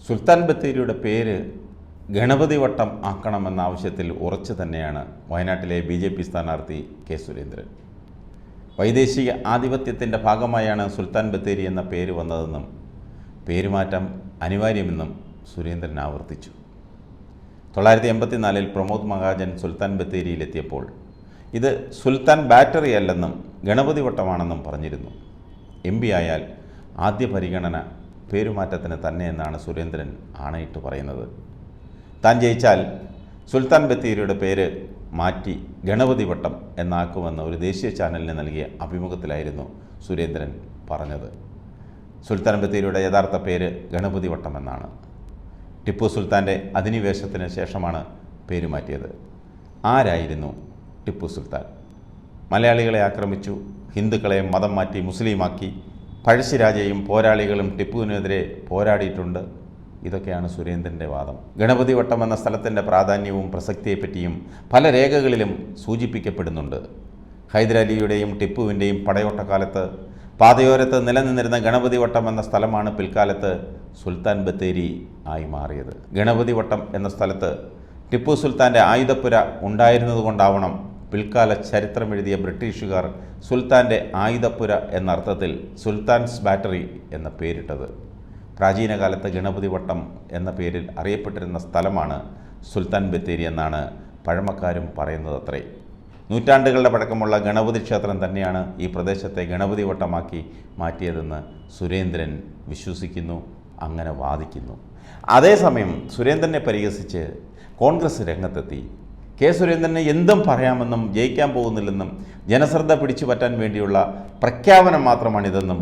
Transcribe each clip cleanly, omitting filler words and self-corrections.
സുൽത്താൻ ബത്തേരിയുടെ പേര് ഗണപതി വട്ടം ആക്കണമെന്ന ആവശ്യത്തിൽ ഉറച്ചു തന്നെയാണ് വയനാട്ടിലെ BJP സ്ഥാനാർത്ഥി കെ സുരേന്ദ്രൻ. വൈദേശിക ആധിപത്യത്തിൻ്റെ ഭാഗമായാണ് സുൽത്താൻ ബത്തേരി എന്ന പേര് വന്നതെന്നും പേരുമാറ്റം അനിവാര്യമെന്നും സുരേന്ദ്രൻ ആവർത്തിച്ചു. 1984 പ്രമോദ് മഹാജൻ സുൽത്താൻ ബത്തേരിയിലെത്തിയപ്പോൾ ഇത് സുൽത്താൻ ബാറ്ററി അല്ലെന്നും ഗണപതി വട്ടമാണെന്നും പറഞ്ഞിരുന്നു. MP ആയാൽ ആദ്യ പരിഗണന പേരുമാറ്റത്തിന് തന്നെ എന്നാണ് സുരേന്ദ്രൻ ആണയിട്ട് പറയുന്നത്. താൻ ജയിച്ചാൽ സുൽത്താൻ ബത്തേരിയുടെ പേര് മാറ്റി ഗണപതി വട്ടം എന്നാക്കുമെന്ന് ഒരു ദേശീയ ചാനലിന് നൽകിയ അഭിമുഖത്തിലായിരുന്നു സുരേന്ദ്രൻ പറഞ്ഞത്. സുൽത്താൻ ബത്തേരിയുടെ യഥാർത്ഥ പേര് ഗണപതി വട്ടം എന്നാണ്. ടിപ്പു സുൽത്താൻ്റെ അധിനിവേശത്തിന് ശേഷമാണ് പേര് മാറ്റിയത്. ആരായിരുന്നു ടിപ്പു സുൽത്താൻ? മലയാളികളെ ആക്രമിച്ചു, ഹിന്ദുക്കളെ മതം മാറ്റി മുസ്ലിമാക്കി, പഴശ്ശിരാജയും പോരാളികളും ടിപ്പുവിനെതിരെ പോരാടിയിട്ടുണ്ട്. ഇതൊക്കെയാണ് സുരേന്ദ്രൻ്റെ വാദം. ഗണപതി വട്ടം എന്ന സ്ഥലത്തിൻ്റെ പ്രാധാന്യവും പ്രസക്തിയെപ്പറ്റിയും പല രേഖകളിലും സൂചിപ്പിക്കപ്പെടുന്നുണ്ട്. ഹൈദരാലിയുടെയും ടിപ്പുവിൻ്റെയും പടയോട്ടക്കാലത്ത് പാതയോരത്ത് നിലനിന്നിരുന്ന ഗണപതി വട്ടം എന്ന സ്ഥലമാണ് പിൽക്കാലത്ത് സുൽത്താൻ ബത്തേരി ആയി മാറിയത്. ഗണപതി വട്ടം എന്ന സ്ഥലത്ത് ടിപ്പു സുൽത്താൻ്റെ ആയുധപ്പുര ഉണ്ടായിരുന്നതുകൊണ്ടാവണം പിൽക്കാല ചരിത്രമെഴുതിയ ബ്രിട്ടീഷുകാർ സുൽത്താൻ്റെ ആയുധപ്പുര എന്നർത്ഥത്തിൽ സുൽത്താൻസ് ബാറ്ററി എന്ന പേരിട്ടത്. പ്രാചീന കാലത്ത് ഗണപതി വട്ടം എന്ന പേരിൽ അറിയപ്പെട്ടിരുന്ന സ്ഥലമാണ് സുൽത്താൻ ബത്തേരി എന്നാണ് പഴമക്കാരും പറയുന്നതത്രേ. നൂറ്റാണ്ടുകളുടെ പഴക്കമുള്ള ഗണപതി ക്ഷേത്രം തന്നെയാണ് ഈ പ്രദേശത്തെ ഗണപതി വട്ടമാക്കി മാറ്റിയതെന്ന് സുരേന്ദ്രൻ വിശ്വസിക്കുന്നു, അങ്ങനെ വാദിക്കുന്നു. അതേസമയം സുരേന്ദ്രനെ പരിഹസിച്ച് കോൺഗ്രസ് രംഗത്തെത്തി. കെ സുരേന്ദ്രന് എന്തും പറയാമെന്നും ജയിക്കാൻ പോകുന്നില്ലെന്നും ജനശ്രദ്ധ പിടിച്ചു പറ്റാൻ വേണ്ടിയുള്ള പ്രഖ്യാപനം മാത്രമാണിതെന്നും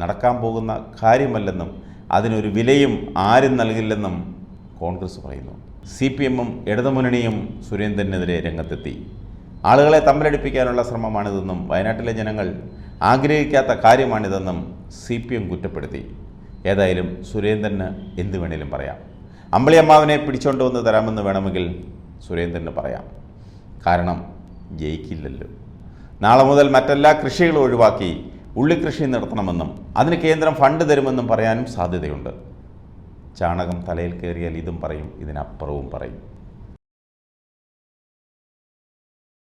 നടക്കാൻ പോകുന്ന കാര്യമല്ലെന്നും അതിനൊരു വിലയും ആരും നൽകില്ലെന്നും കോൺഗ്രസ് പറയുന്നു. CPM-ഉം ഇടതുമുന്നണിയും സുരേന്ദ്രനെതിരെ രംഗത്തെത്തി. ആളുകളെ തമ്മിലടിപ്പിക്കാനുള്ള ശ്രമമാണിതെന്നും വയനാട്ടിലെ ജനങ്ങൾ ആഗ്രഹിക്കാത്ത കാര്യമാണിതെന്നും CPM കുറ്റപ്പെടുത്തി. ഏതായാലും സുരേന്ദ്രന് എന്ത് വേണേലും പറയാം. അമ്പിളിയമ്മാവിനെ പിടിച്ചോണ്ട് വന്ന് തരാമെന്ന് വേണമെങ്കിൽ സുരേന്ദ്രന് പറയാം. കാരണം ജയിക്കില്ലല്ലോ. നാളെ മുതൽ മറ്റെല്ലാ കൃഷികളും ഒഴിവാക്കി ഉള്ളിക്കൃഷി നടത്തണമെന്നും അതിന് കേന്ദ്രം ഫണ്ട് തരുമെന്നും പറയാനും സാധ്യതയുണ്ട്. ചാണകം തലയിൽ കയറിയാൽ ഇതും പറയും, ഇതിനപ്പുറവും പറയും.